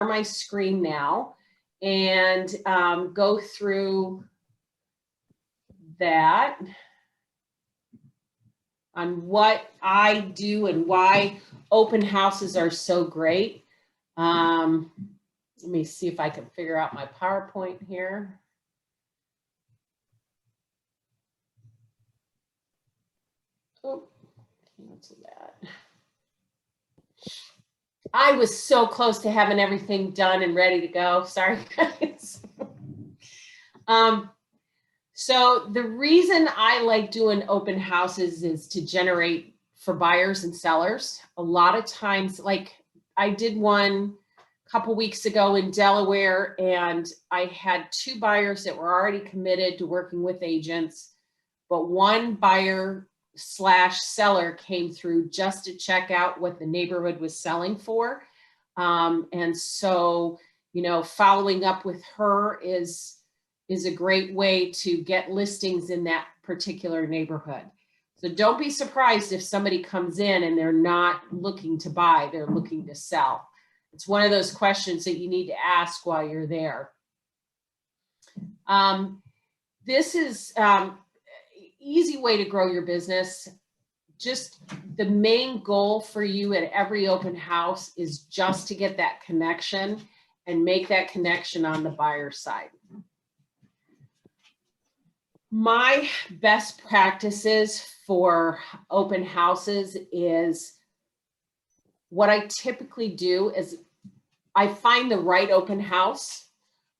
my screen now and go through that on what I do and why open houses are so great. Let me see if I can figure out my PowerPoint here. Oh, cancel that. I was so close to having everything done and ready to go. Sorry, guys. So the reason I like doing open houses is to generate for buyers and sellers. A lot of times, like I did one a couple weeks ago in Delaware, and I had 2 buyers that were already committed to working with agents, but one buyer / seller came through just to check out what the neighborhood was selling for. And so, you know, following up with her is a great way to get listings in that particular neighborhood. So don't be surprised if somebody comes in and they're not looking to buy, they're looking to sell. It's one of those questions that you need to ask while you're there. This is easy way to grow your business. Just the main goal for you at every open house is just to get that connection and make that connection on the buyer side. My best practices for open houses is what I typically do is I find the right open house.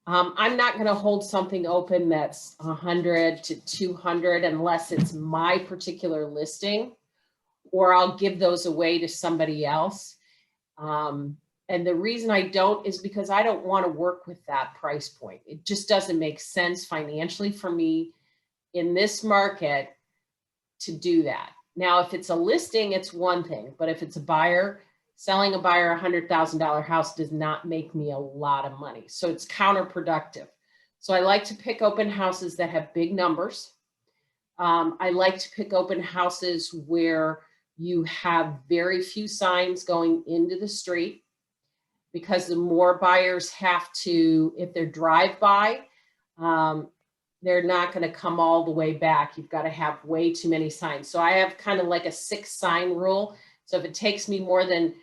I'm not going to hold something open that's 100 to 200 unless it's my particular listing, or I'll give those away to somebody else. And the reason I don't is because I don't want to work with that price point. It just doesn't make sense financially for me in this market to do that. Now, if it's a listing, it's one thing, but if it's a buyer, selling a buyer $100,000 house does not make me a lot of money. So it's counterproductive. So I like to pick open houses that have big numbers. I like to pick open houses where you have very few signs going into the street, because the more buyers have to, if they're drive-by, they're not going to come all the way back. You've got to have way too many signs. So I have kind of like a 6-sign rule. So if it takes me more than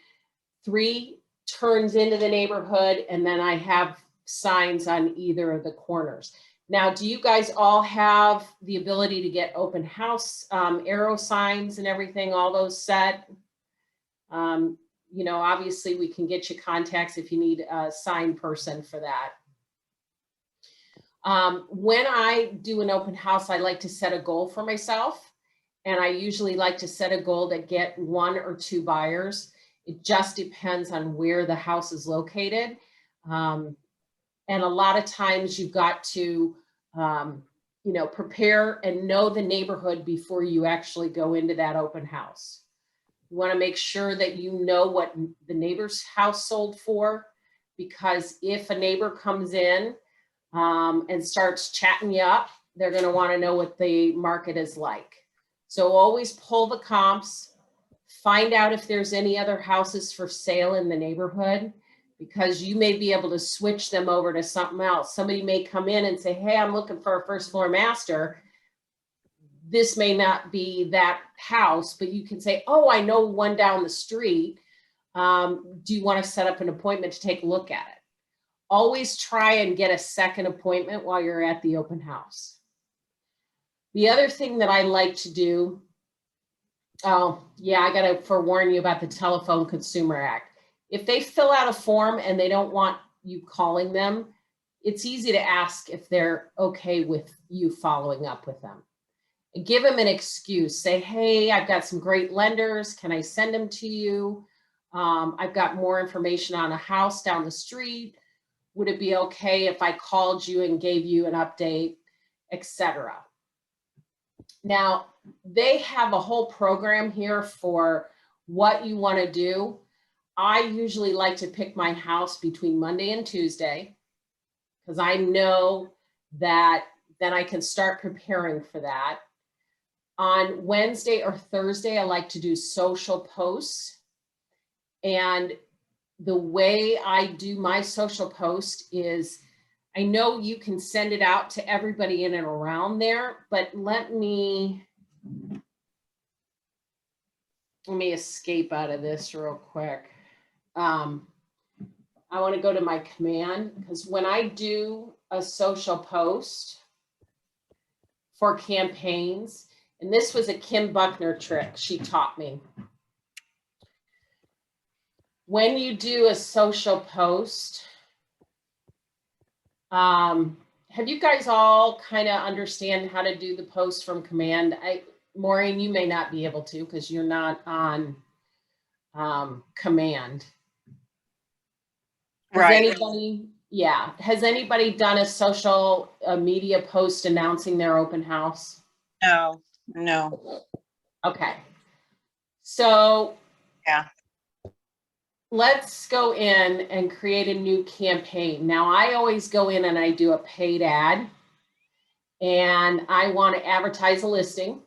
3 turns into the neighborhood, and then I have signs on either of the corners. Now, do you guys all have the ability to get open house arrow signs and everything, all those set? You know, obviously we can get you contacts if you need a sign person for that. When I do an open house, I like to set a goal for myself, and I usually like to set a goal to get 1 or 2 buyers. It just depends on where the house is located. And a lot of times you've got to, you know, prepare and know the neighborhood before you actually go into that open house. You want to make sure that you know what the neighbor's house sold for, because if a neighbor comes in and starts chatting you up, they're going to want to know what the market is like. So always pull the comps, find out if there's any other houses for sale in the neighborhood, because you may be able to switch them over to something else. Somebody may come in and say, hey, I'm looking for a 1st floor master. This may not be that house, but you can say, oh, I know one down the street. Do you want to set up an appointment to take a look at it? Always try and get a second appointment while you're at the open house. The other thing that I like to do, oh yeah, I got to forewarn you about the Telephone Consumer Act. If they fill out a form and they don't want you calling them, it's easy to ask if they're okay with you following up with them. And give them an excuse. Say, hey, I've got some great lenders. Can I send them to you? I've got more information on a house down the street. Would it be okay if I called you and gave you an update, etc.? Now, they have a whole program here for what you want to do. I usually like to pick my house between Monday and Tuesday, because I know that then I can start preparing for that. On Wednesday or Thursday, I like to do social posts. And the way I do my social post is, I know you can send it out to everybody in and around there, but let me escape out of this real quick. I want to go to my command, because when I do a social post for campaigns, and this was a Kim Buckner trick she taught me. When you do a social post, have you guys all kind of understand how to do the post from command? Maureen, you may not be able to because you're not on command. Right. Has anybody done a social media post announcing their open house? No. Okay. So Yeah. let's go in and create a new campaign. Now, I always go in and I do a paid ad, and I want to advertise a listing.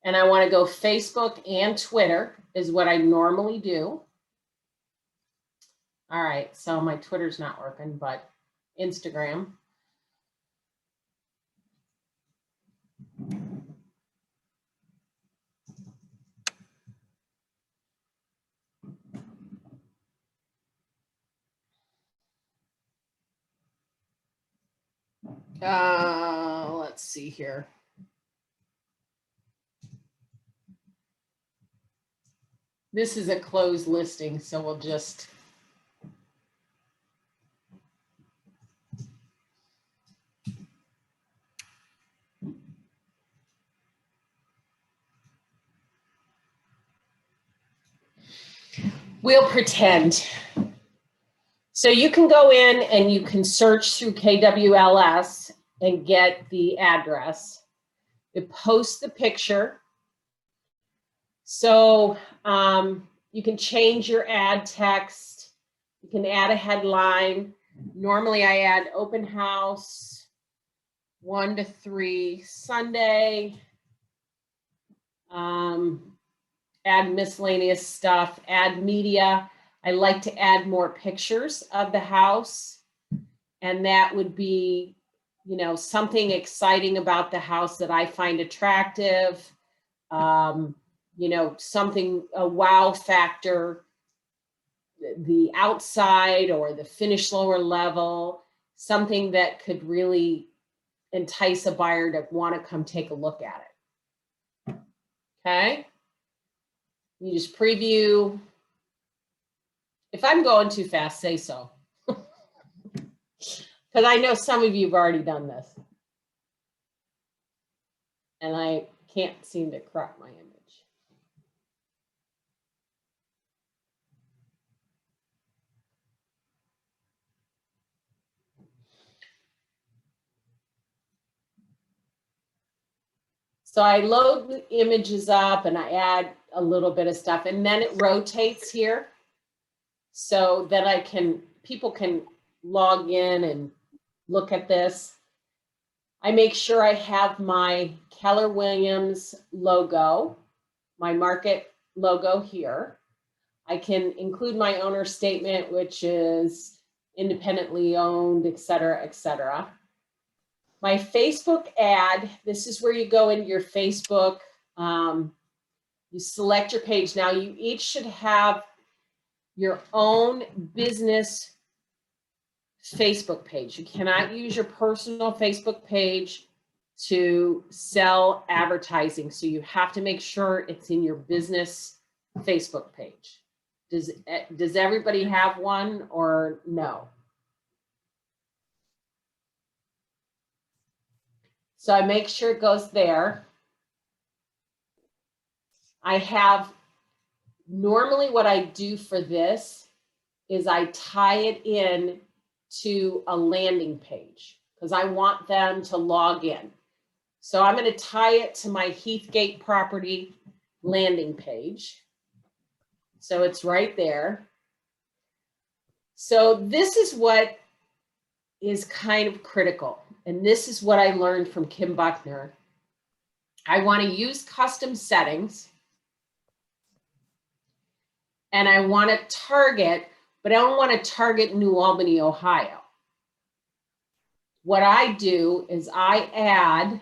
And I want to go Facebook and Twitter is what I normally do. All right, so my Twitter's not working, but Instagram. Let's see here. This is a closed listing, so we'll just. We'll pretend. So you can go in and you can search through KWLS and get the address. You post the picture. So you can change your ad text. You can add a headline. Normally I add open house 1 to 3 Sunday. Add miscellaneous stuff, add media. I like to add more pictures of the house. And that would be, you know, something exciting about the house that I find attractive. You know, something, a wow factor, the outside or the finished lower level, something that could really entice a buyer to want to come take a look at it. Okay. You just preview. If I'm going too fast, say so. Because I know some of you have already done this. And I can't seem to crop my image. So I load the images up and I add a little bit of stuff, and then it rotates here so that people can log in and look at this. I make sure I have my Keller Williams logo, my market logo here. I can include my owner statement, which is independently owned, et cetera, et cetera. My Facebook ad, this is where you go into your Facebook, you select your page. Now you each should have your own business Facebook page. You cannot use your personal Facebook page to sell advertising. So you have to make sure it's in your business Facebook page. Does everybody have one or no? So I make sure it goes there. I have, normally what I do for this is I tie it in to a landing page because I want them to log in. So I'm going to tie it to my Heathgate property landing page. So it's right there. So this is what is kind of critical. And this is what I learned from Kim Buckner. I want to use custom settings. and I want to target, but I don't want to target New Albany, Ohio. What I do is I add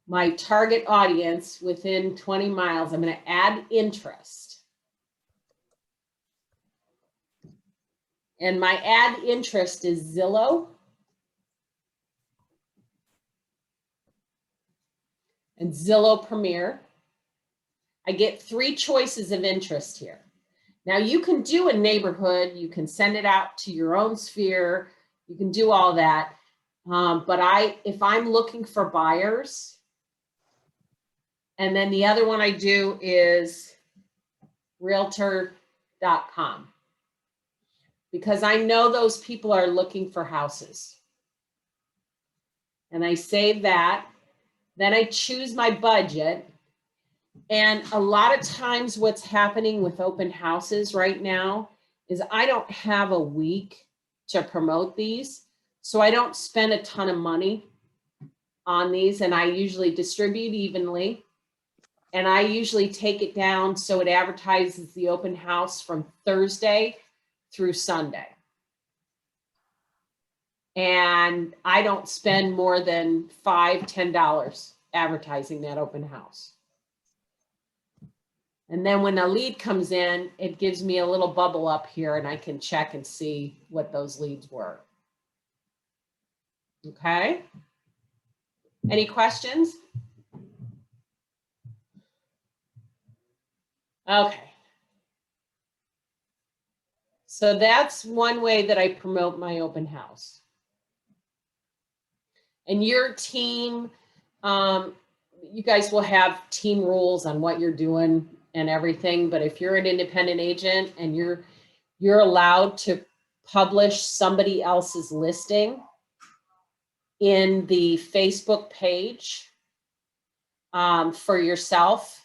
my target audience within 20 miles. I'm going to add interest. And my add interest is Zillow and Zillow Premier. I get 3 choices of interest here. Now you can do a neighborhood, you can send it out to your own sphere, you can do all that. But if I'm looking for buyers, and then the other one I do is realtor.com, because I know those people are looking for houses. And I save that, then I choose my budget. And a lot of times what's happening with open houses right now is I don't have a week to promote these. So I don't spend a ton of money on these, and I usually distribute evenly. And I usually take it down so it advertises the open house from Thursday through Sunday. And I don't spend more than $5, $10 advertising that open house. And then when a lead comes in, it gives me a little bubble up here and I can check and see what those leads were. Okay. Any questions? Okay. So that's one way that I promote my open house. And your team, you guys will have team rules on what you're doing and everything. But if you're an independent agent and you're allowed to publish somebody else's listing in the Facebook page for yourself.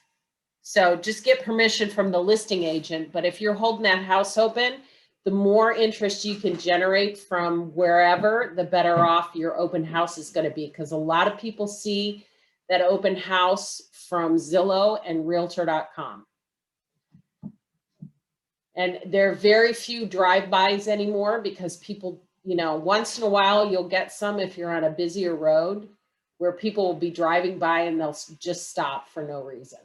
So just get permission from the listing agent. But if you're holding that house open, the more interest you can generate from wherever, the better off your open house is going to be. Because a lot of people see that open house from Zillow and realtor.com. And there are very few drive-bys anymore because people, you know, once in a while you'll get some if you're on a busier road where people will be driving by and they'll just stop for no reason.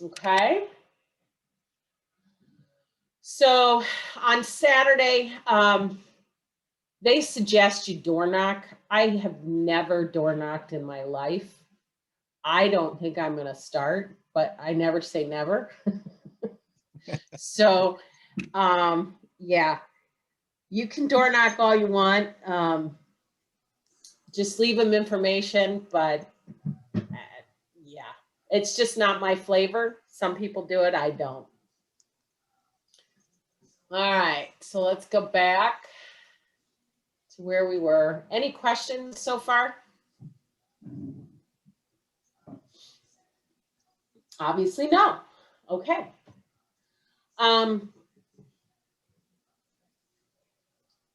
Okay. So on Saturday, they suggest you door knock. I have never door knocked in my life. I don't think I'm going to start, but I never say never. So, yeah, you can door knock all you want. Just leave them information, but yeah, it's just not my flavor. Some people do it, I don't. All right, so let's go back to where we were. Any questions so far? Obviously no. Okay.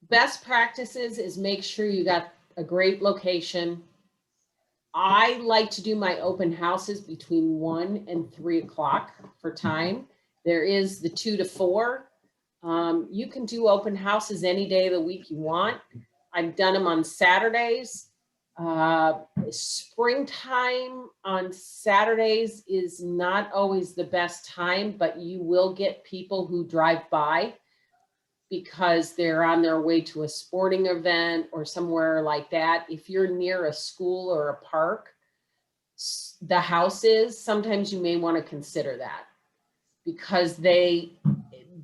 Best practices is make sure you got a great location. I like to do my open houses between 1 and 3 o'clock for time. There is the 2 to 4. You can do open houses any day of the week you want. I've done them on Saturdays. Springtime on Saturdays is not always the best time, but you will get people who drive by because they're on their way to a sporting event or somewhere like that. If you're near a school or a park, the house is, sometimes you may want to consider that because they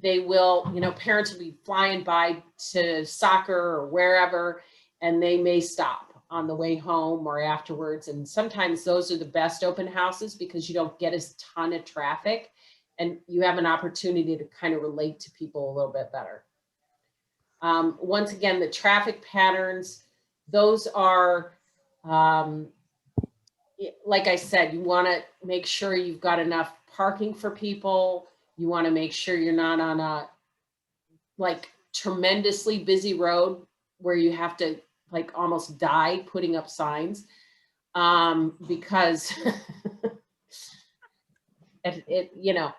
will, you know, parents will be flying by to soccer or wherever, and they may stop on the way home or afterwards. And sometimes those are the best open houses because you don't get a ton of traffic and you have an opportunity to kind of relate to people a little bit better. Once again, the traffic patterns, those are, like I said, you want to make sure you've got enough parking for people. You want to make sure you're not on a like tremendously busy road where you have to like almost die putting up signs because You know,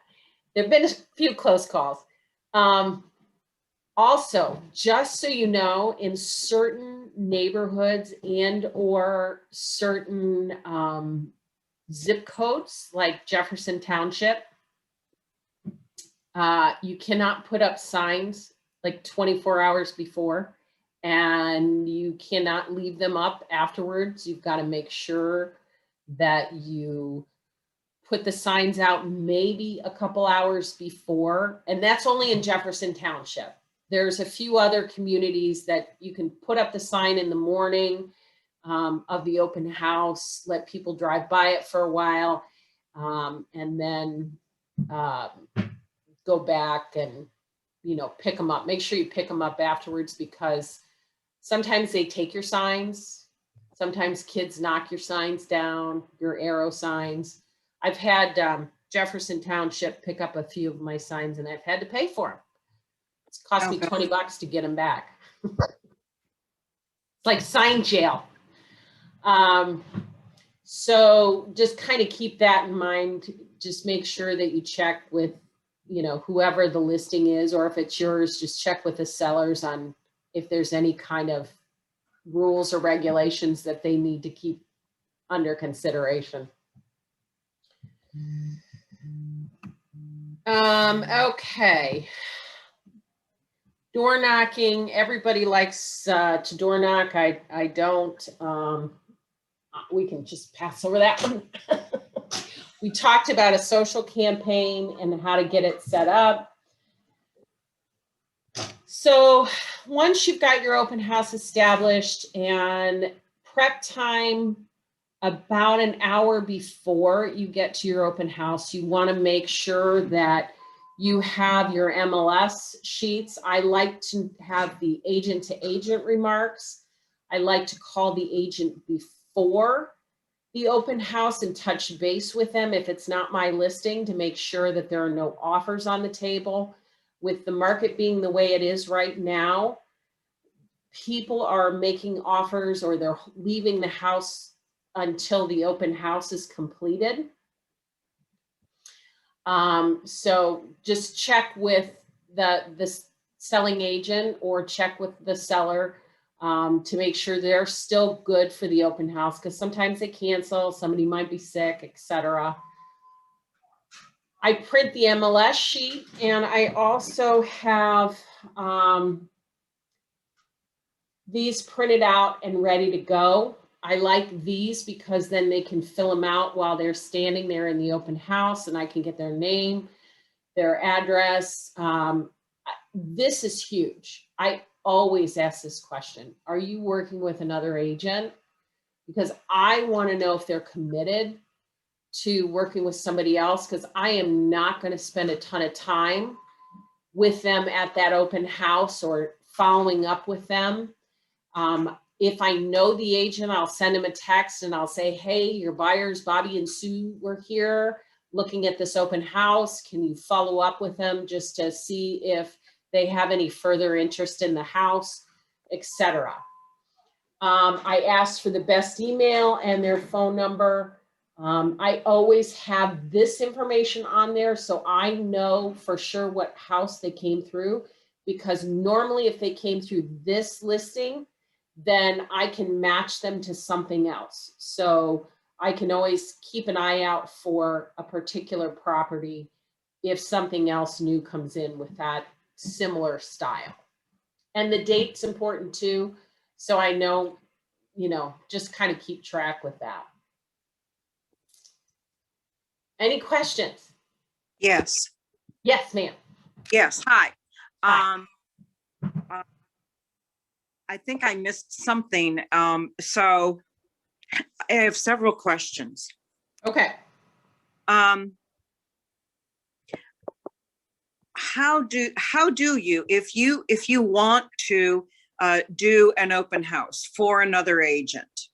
there've been a few close calls. Also, just so you know, in certain neighborhoods and or certain zip codes like Jefferson Township, you cannot put up signs like 24 hours before, and you cannot leave them up afterwards. You've got to make sure that you put the signs out maybe a couple hours before, and that's only in Jefferson Township. There's a few other communities that you can put up the sign in the morning of the open house, let people drive by it for a while, and then go back and, you know, pick them up. Make sure you pick them up afterwards, because sometimes they take your signs. Sometimes kids knock your signs down, your arrow signs. I've had Jefferson Township pick up a few of my signs, and I've had to pay for them. It's cost me $20 to get them back. It's like sign jail. So just kind of keep that in mind. Just make sure that you check with, you know, whoever the listing is, or if it's yours, just check with the sellers on if there's any kind of rules or regulations that they need to keep under consideration. Okay. Door knocking. Everybody likes to door knock. I don't. We can just pass over that one. We talked about a social campaign and how to get it set up. So once you've got your open house established, and prep time about an hour before you get to your open house, you want to make sure that you have your MLS sheets. I like to have the agent to agent remarks. I like to call the agent before the open house and touch base with them if it's not my listing, to make sure that there are no offers on the table. With the market being the way it is right now, people are making offers or they're leaving the house until the open house is completed. So just check with the selling agent or check with the seller to make sure they're still good for the open house, because sometimes they cancel, somebody might be sick, etc. I print the MLS sheet, and I also have these printed out and ready to go. I like these because then they can fill them out while they're standing there in the open house, and I can get their name, their address. This is huge. I always ask this question: are you working with another agent? Because I want to know if they're committed to working with somebody else, because I am not going to spend a ton of time with them at that open house or following up with them. If I know the agent, I'll send them a text and I'll say, hey, your buyers, Bobby and Sue, were here looking at this open house. Can you follow up with them just to see if they have any further interest in the house, etc. I asked for the best email and their phone number. I always have this information on there so I know for sure what house they came through, because normally if they came through this listing, then I can match them to something else. So I can always keep an eye out for a particular property if something else new comes in with that similar style. And the date's important too, so I know, you know, just kind of keep track with that. Any questions? Yes. Yes, ma'am. Yes. Hi. Hi. I think I missed something. So I have several questions. Okay. How do you, if you want to do an open house for another agent,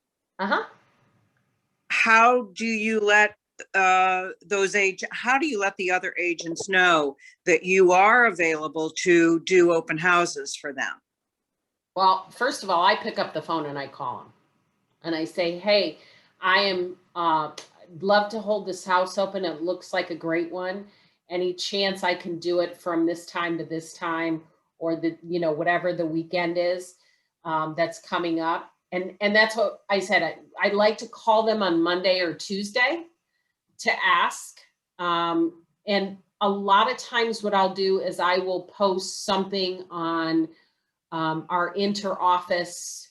how do you let how do you let the other agents know that you are available to do open houses for them? Well, first of all, I pick up the phone and I call them and I say, hey, I am, I'd love to hold this house open. It looks like a great one. Any chance I can do it from this time to this time, or the, you know, whatever the weekend is, that's coming up. And that's what I said. I'd like to call them on Monday or Tuesday to ask. And a lot of times what I'll do is I will post something on our inter-office,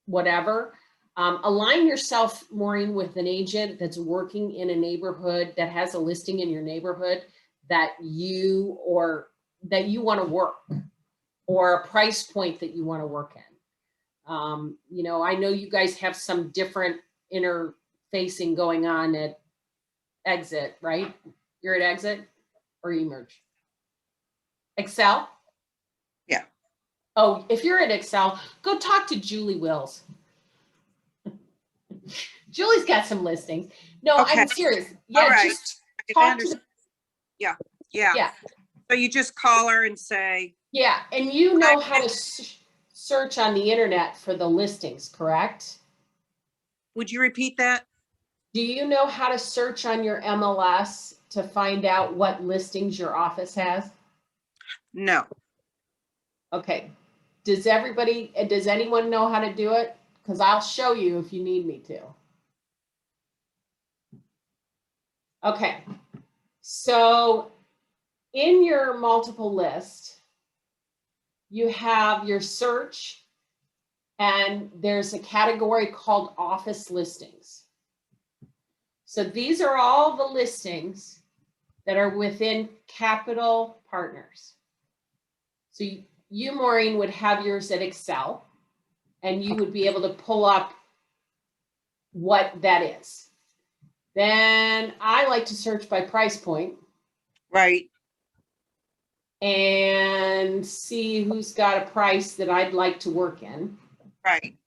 whatever. Align yourself, Maureen, with an agent that's working in a neighborhood that has a listing in your neighborhood that you want to work, or a price point that you want to work in. You know, I know you guys have some different interfacing going on at Exit, right? You're at Exit or Emerge? Excel? Yeah. Oh, if you're at Excel, go talk to Julie Wills. Julie's got some listings. No, Okay. I'm serious. Yeah, All right. just talk to the, Yeah. yeah, So you just call her and say, yeah. And you know how to search on the internet for the listings, correct? would you repeat that? Do you know how to search on your MLS to find out what listings your office has? No. Okay. Does anyone know how to do it? Because I'll show you if you need me to. Okay. So in your multiple list, you have your search, and there's a category called office listings. So these are all the listings that are within Capital Partners. So you, Maureen, would have yours at Excel, and you would be able to pull up what that is. Then I like to search by price point. Right. And see who's got a price that I'd like to work in. Right.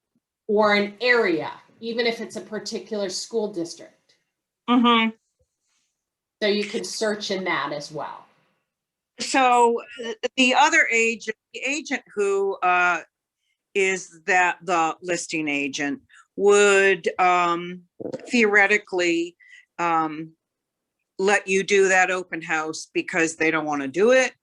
Or an area, even if it's a particular school district. Mm-hmm. So you can search in that as well. So the other agent, the agent who is the listing agent, would theoretically let you do that open house because they don't want to do it,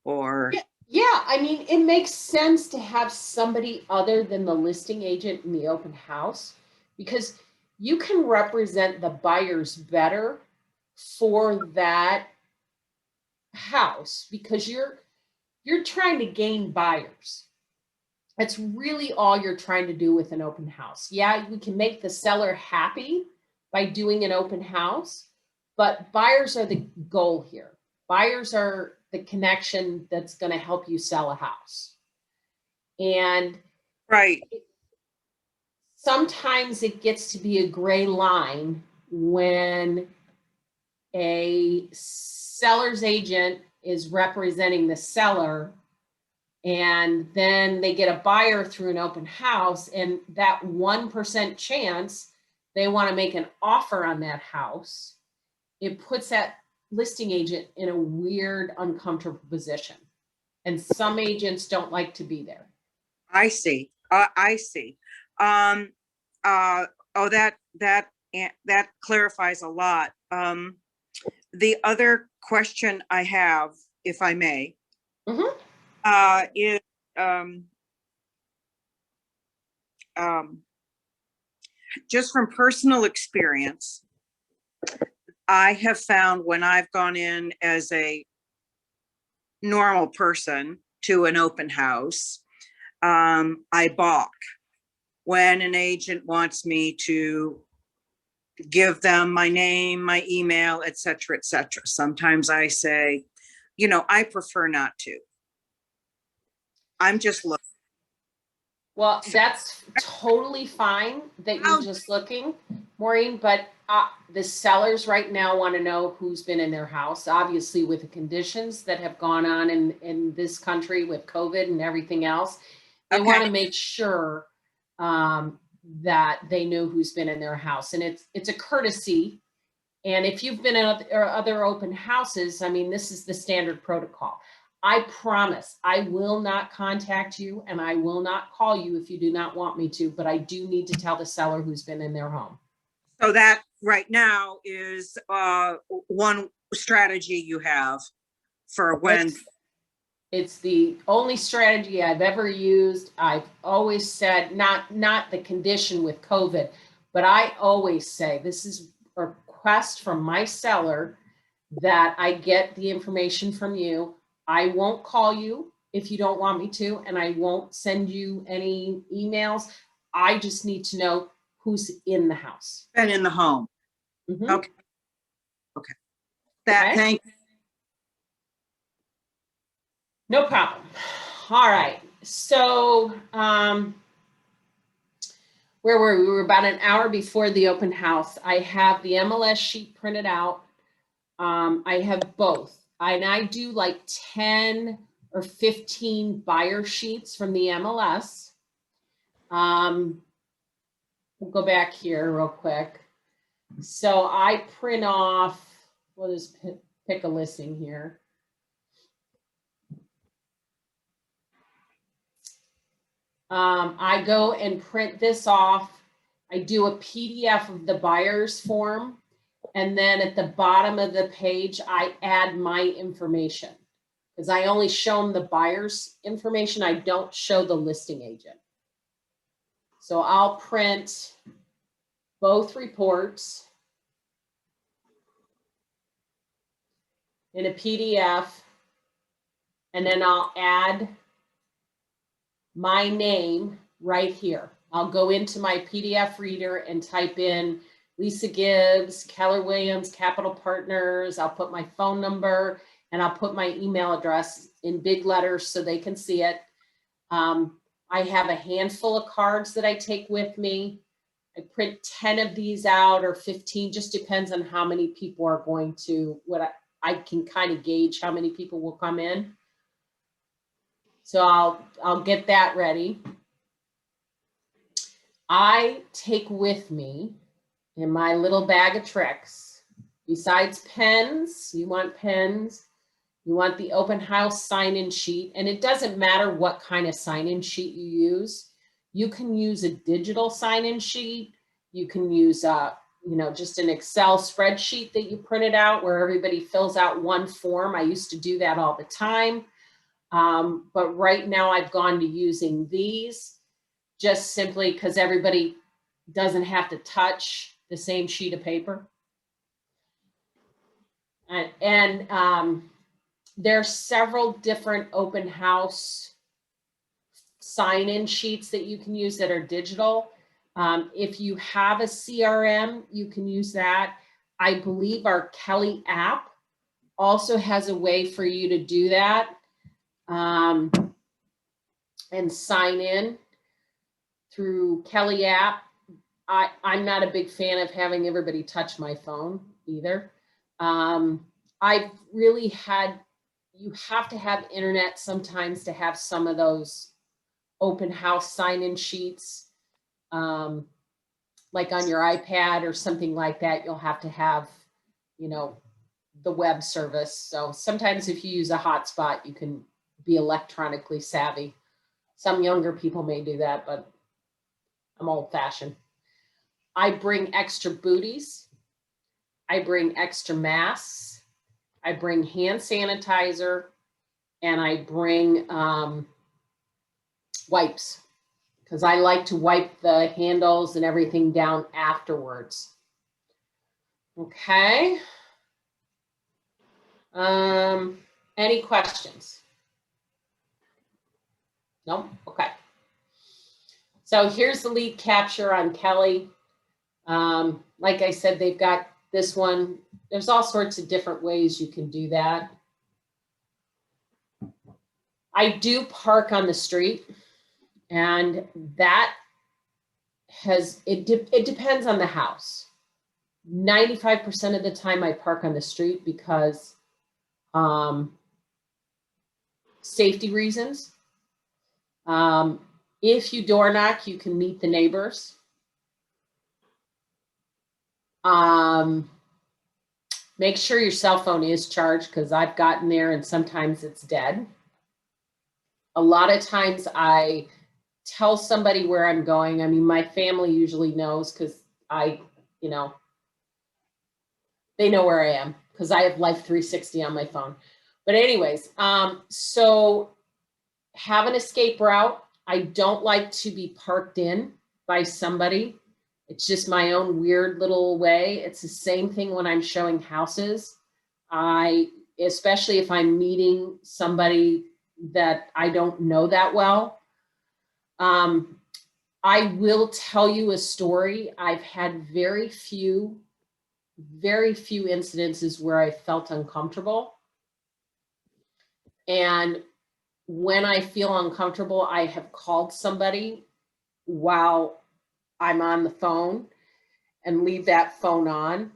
or Yeah, I mean, it makes sense to have somebody other than the listing agent in the open house, because you can represent the buyers better for that house, because you're trying to gain buyers. That's really all you're trying to do with an open house. Yeah, we can make the seller happy by doing an open house, but buyers are the goal here. Buyers are the connection that's going to help you sell a house. And right. sometimes it gets to be a gray line when a seller's agent is representing the seller, and then they get a buyer through an open house, and that 1% chance they want to make an offer on that house, it puts that listing agent in a weird, uncomfortable position. And some agents don't like to be there. I see. I see. Oh, that clarifies a lot. The other question I have, if I may, is just from personal experience, I have found when I've gone in as a normal person to an open house, I balk when an agent wants me to give them my name, my email, et cetera, et cetera. Sometimes I say, you know, I prefer not to. I'm just looking. Well, that's totally fine that you're just looking, Maureen, but the sellers right now want to know who's been in their house. Obviously, with the conditions that have gone on in this country with COVID and everything else, they want to make sure that they know who's been in their house. And it's a courtesy. And if you've been in other open houses, I mean, this is the standard protocol. I promise I will not contact you, and I will not call you if you do not want me to, but I do need to tell the seller who's been in their home. So that right now is one strategy you have for when. It's the only strategy I've ever used. I've always said, not the condition with COVID, but I always say, this is a request from my seller that I get the information from you. I won't call you if you don't want me to, and I won't send you any emails. I just need to know who's in the house. And in the home. Mhm. Okay. Okay. That, Okay. thank. No problem. All right. So, where were we? We were about an hour before the open house. I have the MLS sheet printed out. I have both. And I do like 10 or 15 buyer sheets from the MLS. We'll go back here real quick. So I print off, we'll just pick a listing here. I go and print this off. I do a PDF of the buyer's form. And then at the bottom of the page, I add my information because I only show them the buyer's information. I don't show the listing agent. So I'll print both reports in a PDF, and then I'll add my name right here. I'll go into my PDF reader and type in Lisa Gibbs, Keller Williams, Capital Partners. I'll put my phone number and I'll put my email address in big letters so they can see it. I have a handful of cards that I take with me. I print 10 of these out or 15, just depends on how many people are going to, I can kind of gauge how many people will come in. So I'll get that ready. I take with me in my little bag of tricks, besides pens, you want pens, you want the open house sign-in sheet, and it doesn't matter what kind of sign-in sheet you use. You can use a digital sign-in sheet. You can use just an Excel spreadsheet that you printed out where everybody fills out one form. I used to do that all the time. But right now I've gone to using these just simply because everybody doesn't have to touch the same sheet of paper. And there are several different open house sign-in sheets that you can use that are digital. If you have a CRM, you can use that. I believe our Kelly app also has a way for you to do that and sign in through Kelly app. I'm not a big fan of having everybody touch my phone either. I've really you have to have internet sometimes to have some of those open house sign-in sheets. Like on your iPad or something like that, you'll have to have, the web service. So sometimes if you use a hotspot, you can be electronically savvy. Some younger people may do that, but I'm old-fashioned. I bring extra booties. I bring extra masks. I bring hand sanitizer, and I bring wipes because I like to wipe the handles and everything down afterwards. Okay. Any questions? No? Okay. So here's the lead capture on Kelly. Like I said, they've got this one. There's all sorts of different ways you can do that. I do park on the street, and that it depends on the house. 95% of the time I park on the street because safety reasons. If you door knock, you can meet the neighbors. Make sure your cell phone is charged because I've gotten there and sometimes it's dead. A lot of times I tell somebody where I'm going. I mean, my family usually knows because They know where I am because I have Life 360 on my phone. But anyways, so have an escape route. I don't like to be parked in by somebody. It's just my own weird little way. It's the same thing when I'm showing houses. Especially if I'm meeting somebody that I don't know that well. I will tell you a story. I've had very few incidences where I felt uncomfortable. And when I feel uncomfortable, I have called somebody while I'm on the phone and leave that phone on.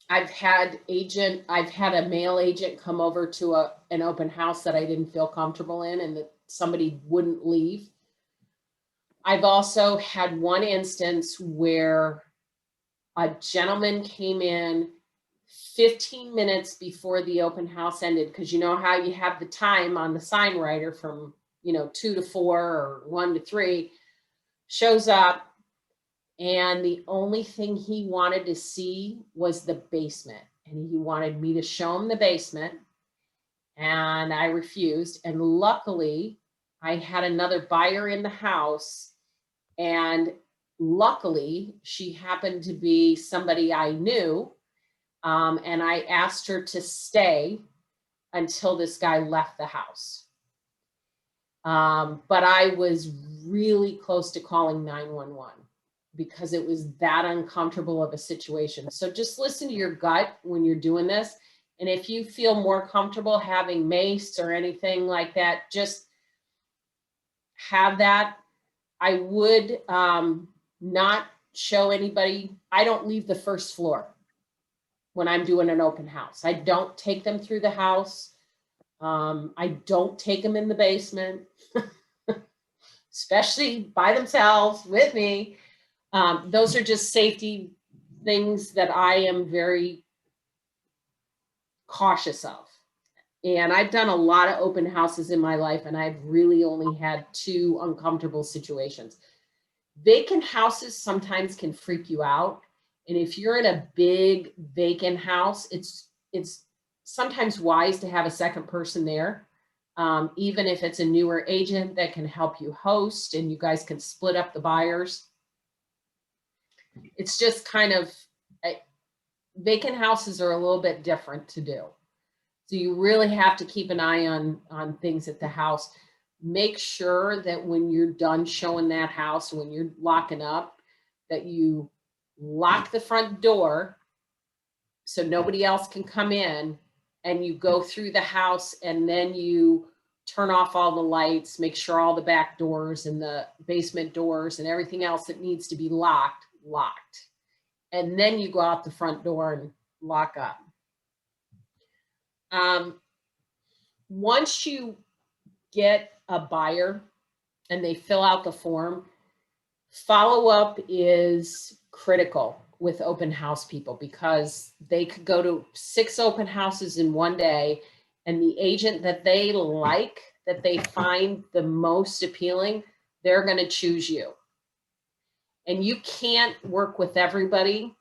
I've had a male agent come over to an open house that I didn't feel comfortable in and that somebody wouldn't leave. I've also had one instance where a gentleman came in 15 minutes before the open house ended, because you know how you have the time on the sign writer from 2 to 4 or 1 to 3, shows up, and the only thing he wanted to see was the basement, and he wanted me to show him the basement, and I refused. And luckily I had another buyer in the house, and luckily she happened to be somebody I knew. And I asked her to stay until this guy left the house. But I was really close to calling 911 because it was that uncomfortable of a situation. So just listen to your gut when you're doing this. And if you feel more comfortable having mace or anything like that, just have that. I would not show anybody. I don't leave the first floor when I'm doing an open house. I don't take them through the house. I don't take them in the basement, especially by themselves with me. Those are just safety things that I am very cautious of. And I've done a lot of open houses in my life, and I've really only had 2 uncomfortable situations. Vacant houses sometimes can freak you out. And if you're in a big vacant house, it's sometimes wise to have a second person there. Even if it's a newer agent that can help you host and you guys can split up the buyers. It's just kind of, vacant houses are a little bit different to do. So you really have to keep an eye on things at the house. Make sure that when you're done showing that house, when you're locking up, that you lock the front door so nobody else can come in, and you go through the house, and then you turn off all the lights, make sure all the back doors and the basement doors and everything else that needs to be locked. And then you go out the front door and lock up. Once you get a buyer and they fill out the form, follow-up is critical with open house people, because they could go to 6 open houses in one day, and the agent that they like, that they find the most appealing, they're going to choose you. And you can't work with everybody.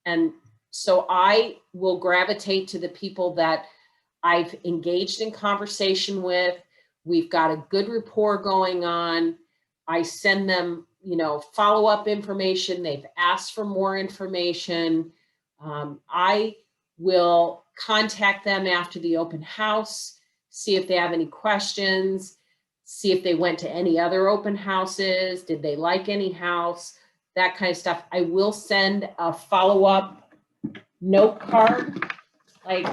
And so I will gravitate to the people that I've engaged in conversation with. We've got a good rapport going on. I send them, follow-up information. They've asked for more information. I will contact them after the open house, see if they have any questions, see if they went to any other open houses, did they like any house, that kind of stuff. I will send a follow-up note card, like,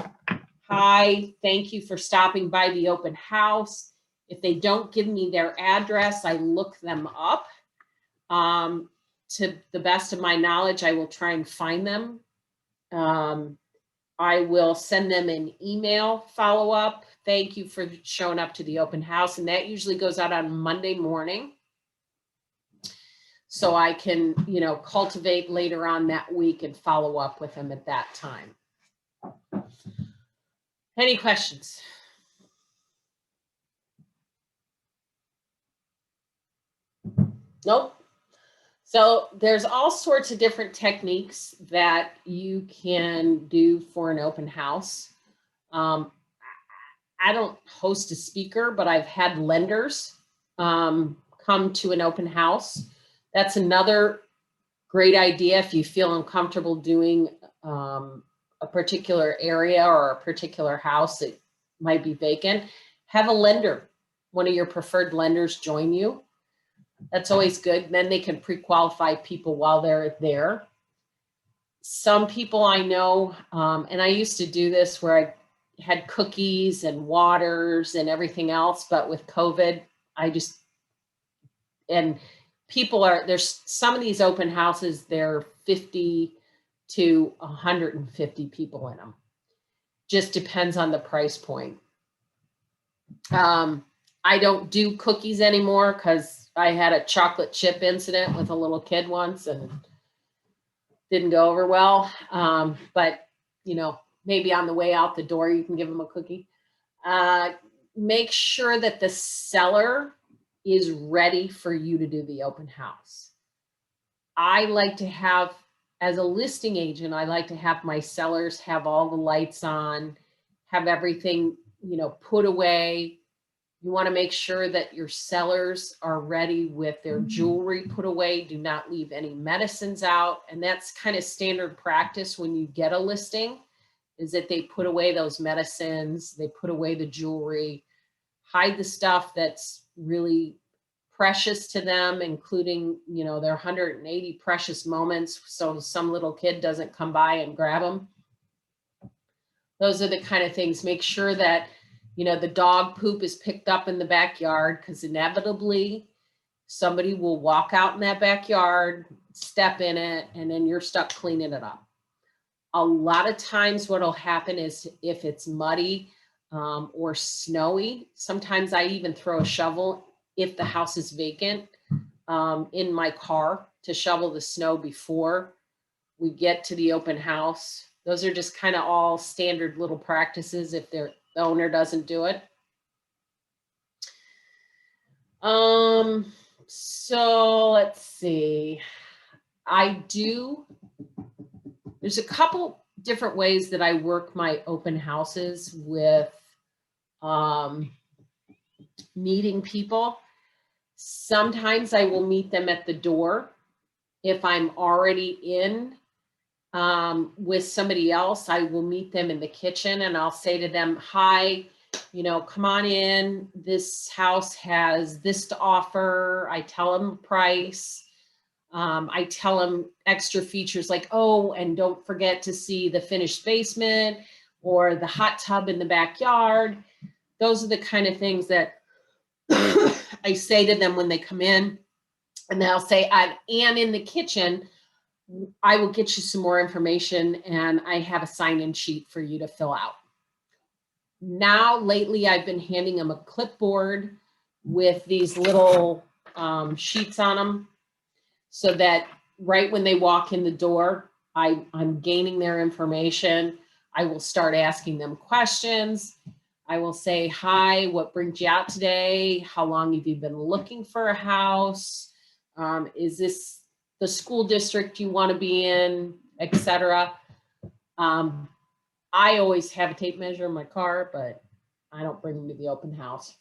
hi, thank you for stopping by the open house. If they don't give me their address, I look them up. To the best of my knowledge, I will try and find them. I will send them an email follow-up. Thank you for showing up to the open house. And that usually goes out on Monday morning. So I can, cultivate later on that week and follow up with them at that time. Any questions? Nope. So there's all sorts of different techniques that you can do for an open house. Um, I don't host a speaker, but I've had lenders come to an open house. That's another great idea if you feel uncomfortable doing a particular area or a particular house that might be vacant. Have a lender, one of your preferred lenders, join you. That's always good. Then they can pre-qualify people while they're there. Some people I know, and I used to do this where I had cookies and waters and everything else, but with COVID, and there's some of these open houses, there are 50 to 150 people in them. Just depends on the price point. I don't do cookies anymore because I had a chocolate chip incident with a little kid once and didn't go over well. But, maybe on the way out the door, you can give them a cookie. Make sure that the seller is ready for you to do the open house. I like to have, as a listing agent, I like to have my sellers have all the lights on, have everything, put away. You want to make sure that your sellers are ready with their jewelry put away. Do not leave any medicines out. And that's kind of standard practice when you get a listing, is that they put away those medicines, they put away the jewelry, hide the stuff that's really precious to them, including, their 180 precious moments, so some little kid doesn't come by and grab them. Those are the kind of things. Make sure that, the dog poop is picked up in the backyard, because inevitably somebody will walk out in that backyard, step in it, and then you're stuck cleaning it up. A lot of times what'll happen is if it's muddy or snowy, sometimes I even throw a shovel if the house is vacant in my car to shovel the snow before we get to the open house. Those are just kind of all standard little practices if the owner doesn't do it. So let's see. There's a couple different ways that I work my open houses with meeting people. Sometimes I will meet them at the door. If I'm already in with somebody else, I will meet them in the kitchen and I'll say to them, hi, come on in. This house has this to offer. I tell them price. I tell them extra features like, oh, and don't forget to see the finished basement or the hot tub in the backyard. Those are the kind of things that I say to them when they come in, and they'll say, and in the kitchen, I will get you some more information, and I have a sign-in sheet for you to fill out. Now, lately, I've been handing them a clipboard with these little sheets on them, so that right when they walk in the door, I'm gaining their information. I will start asking them questions. I will say, hi, what brings you out today? How long have you been looking for a house? Is this the school district you want to be in, etc. I always have a tape measure in my car, but I don't bring them to the open house.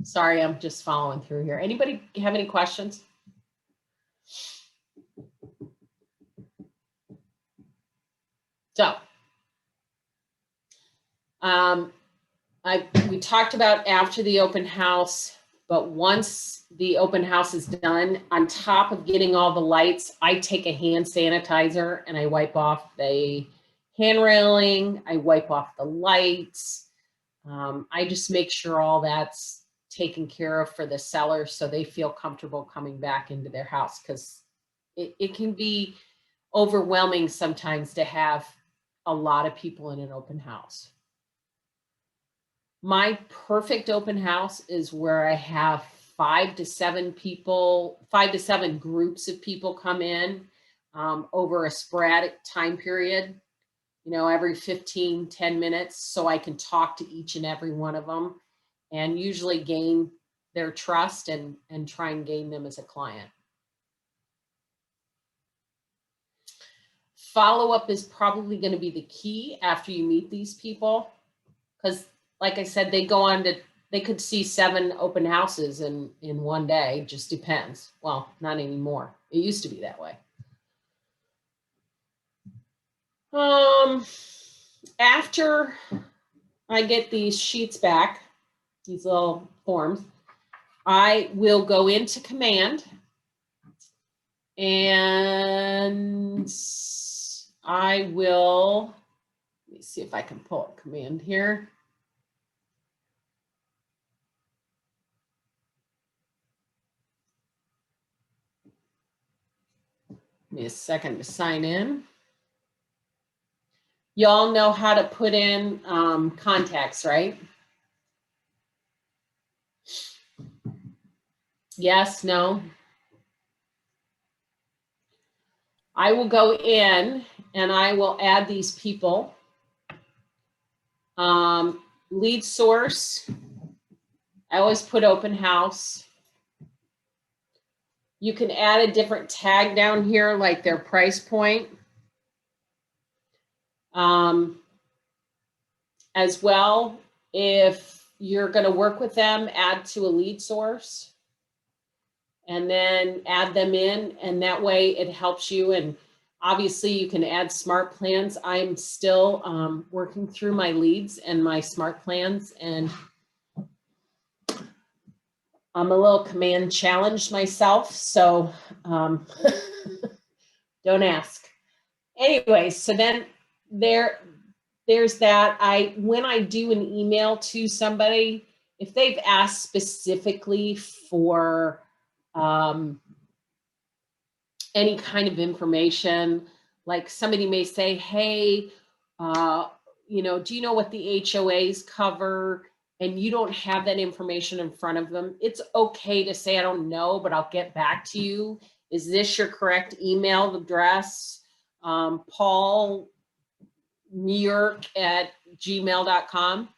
Sorry, I'm just following through here. Anybody have any questions? So, we talked about after the open house, but once the open house is done, on top of getting all the lights, I take a hand sanitizer and I wipe off the hand railing, I wipe off the lights. I just make sure all that's taken care of for the seller so they feel comfortable coming back into their house, because it can be overwhelming sometimes to have a lot of people in an open house. My perfect open house is where I have 5 to 7 people, 5 to 7 groups of people come in over a sporadic time period, every 15, 10 minutes, so I can talk to each and every one of them and usually gain their trust and try and gain them as a client. Follow-up is probably going to be the key after you meet these people, because like I said, they could see 7 open houses in one day. Just depends. Well, not anymore. It used to be that way. After I get these sheets back, these little forms, I will go into command and I will, let me see if I can pull up command here. Give me a second to sign in. Y'all know how to put in contacts, right? Yes, no. I will go in and I will add these people. Lead source, I always put open house. You can add a different tag down here, like their price point. As well, if you're going to work with them, add to a lead source and then add them in, and that way it helps you. And obviously you can add smart plans. I'm still working through my leads and my smart plans, and I'm a little command challenged myself, so don't ask. Anyway, so then there's that. When I do an email to somebody, if they've asked specifically for any kind of information, like somebody may say, hey, do you know what the HOAs cover? And you don't have that information in front of them, it's okay to say, I don't know, but I'll get back to you. Is this your correct email address? Paul newyork@gmail.com.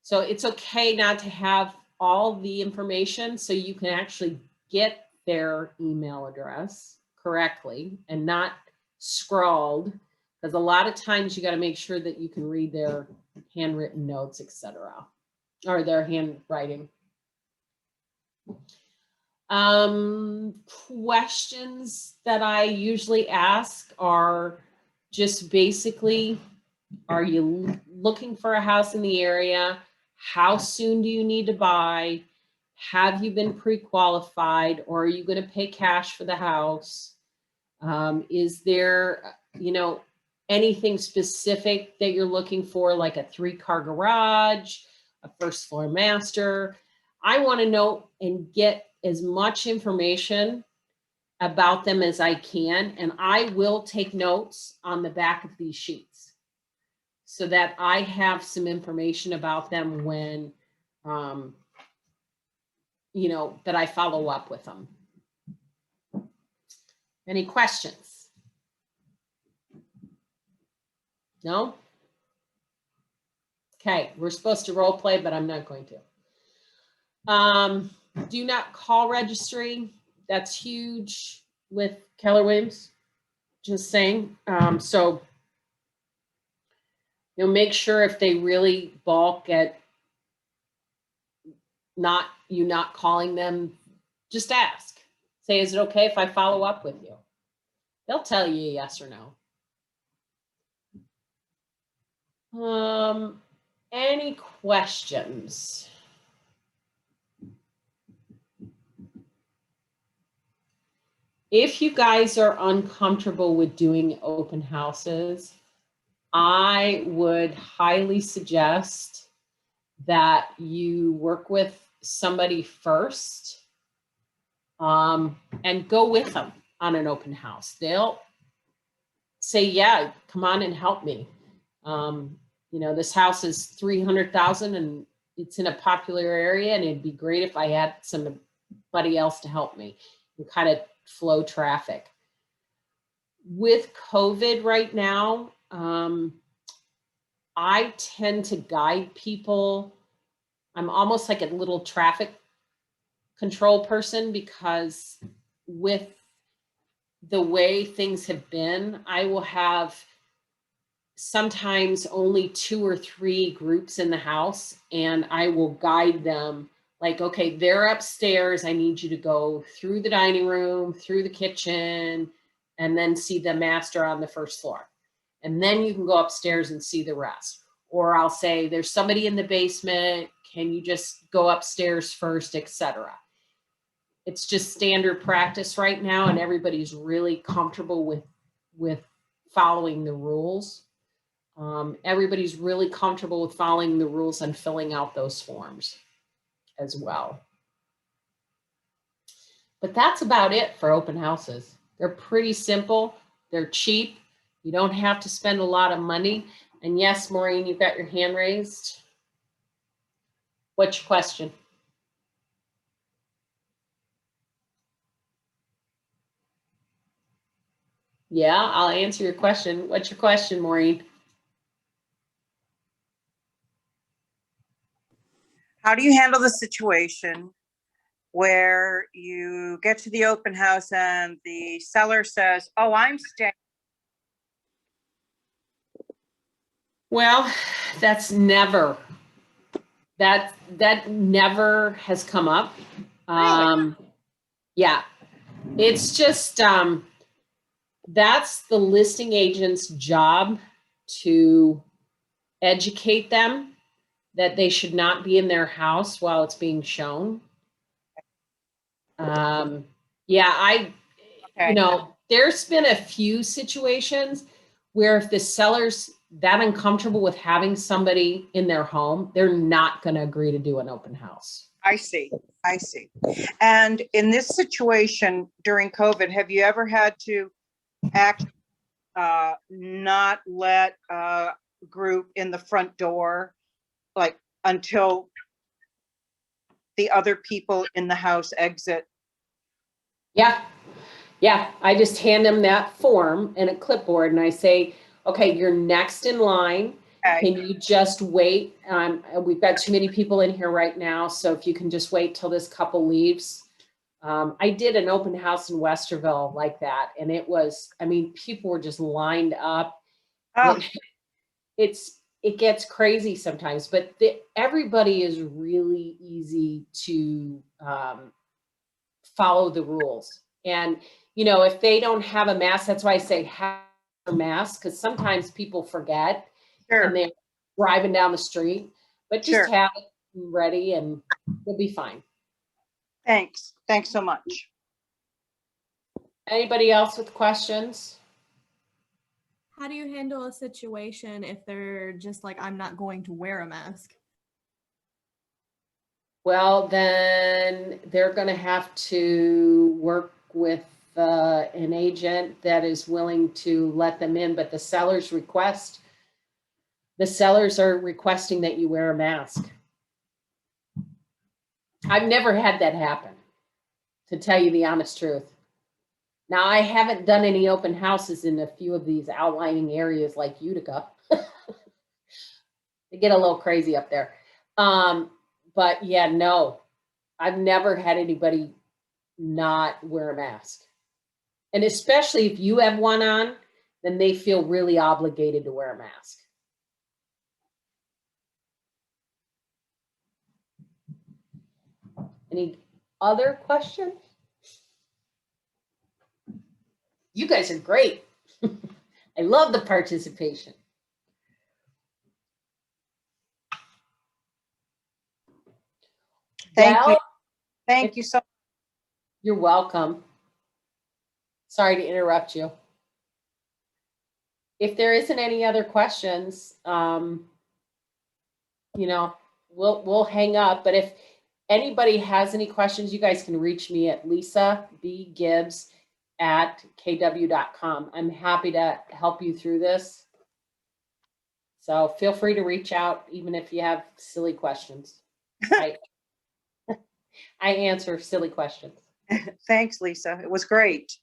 So it's okay not to have all the information, so you can actually get their email address correctly and not scrawled, because a lot of times you got to make sure that you can read their handwritten notes, etc., or their handwriting. Questions that I usually ask are just basically, are you looking for a house in the area? How soon do you need to buy? Have you been pre-qualified, or are you going to pay cash for the house? Is there, anything specific that you're looking for, like a 3-car garage, a first floor master? I want to know and get as much information about them as I can, and I will take notes on the back of these sheets so that I have some information about them when, that I follow up with them. Any questions? No? Okay, we're supposed to role play, but I'm not going to. Do not call registry. That's huge with Keller Williams. Just saying. So make sure if they really balk at not calling them, just ask. Say, is it okay if I follow up with you? They'll tell you yes or no. Any questions? If you guys are uncomfortable with doing open houses, I would highly suggest that you work with somebody first, and go with them on an open house. They'll say, yeah, come on and help me. This house is $300,000 and it's in a popular area, and it'd be great if I had somebody else to help me and kind of flow traffic. With COVID right now, I tend to guide people. I'm almost like a little traffic control person because with the way things have been, I will have sometimes only 2 or 3 groups in the house, and I will guide them like, okay, they're upstairs. I need you to go through the dining room, through the kitchen, and then see the master on the first floor. And then you can go upstairs and see the rest. Or I'll say, there's somebody in the basement. Can you just go upstairs first, etc. It's just standard practice right now, and everybody's really comfortable with following the rules. Everybody's really comfortable with following the rules and filling out those forms as well. But that's about it for open houses. They're pretty simple. They're cheap. You don't have to spend a lot of money. And yes, Maureen, you've got your hand raised. What's your question? Yeah, I'll answer your question. What's your question, Maureen? How do you handle the situation where you get to the open house and the seller says, oh, I'm staying? Well, that's never, that never has come up. Really? Yeah, it's just, that's the listing agent's job to educate them that they should not be in their house while it's being shown. Yeah, Okay. you know, there's been a few situations where if the seller's that uncomfortable with having somebody in their home, they're not going to agree to do an open house. I see. I see. And in this situation during COVID, have you ever had to act, not let a group in the front door, like until the other people in the house exit? Yeah. Yeah. I just hand them that form and a clipboard and I say, okay, you're next in line. Okay. Can you just wait? We've got too many people in here right now. So if you can just wait till this couple leaves. I did an open house in Westerville like that. And it was, I mean, people were just lined up. Oh, It gets crazy sometimes, but everybody is really easy to follow the rules. And, you know, if they don't have a mask, that's why I say have a mask, because sometimes people forget and sure. they're driving down the street, but just Sure. have it ready and you'll be fine. Thanks. Thanks so much. Anybody else with questions? How do you handle a situation if they're just like, I'm not going to wear a mask? Well, then they're going to have to work with an agent that is willing to let them in, but the sellers are requesting that you wear a mask. I've never had that happen, to tell you the honest truth. Now, I haven't done any open houses in a few of these outlying areas like Utica. They get a little crazy up there. But yeah, no, I've never had anybody not wear a mask. And especially if you have one on, then they feel really obligated to wear a mask. Any other questions? You guys are great. I love the participation. Thank you. Thank you so much. You're welcome. Sorry to interrupt you. If there isn't any other questions, you know, we'll hang up. But if anybody has any questions, you guys can reach me at lisabgibbs@kw.com. I'm happy to help you through this. So feel free to reach out, even if you have silly questions. I answer silly questions. Thanks, Lisa. It was great.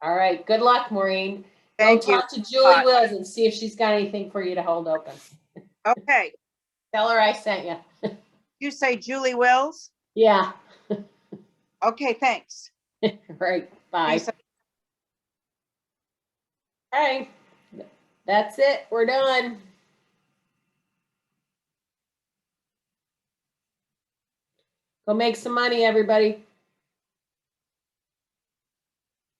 All right. Good luck, Maureen. Thank you. Go talk to Julie Wills and see if she's got anything for you to hold open. Okay. Tell her I sent you. You say Julie Wills? Yeah. Okay, thanks. Right, bye. Peace. All right, that's it, we're done. Go make some money, everybody.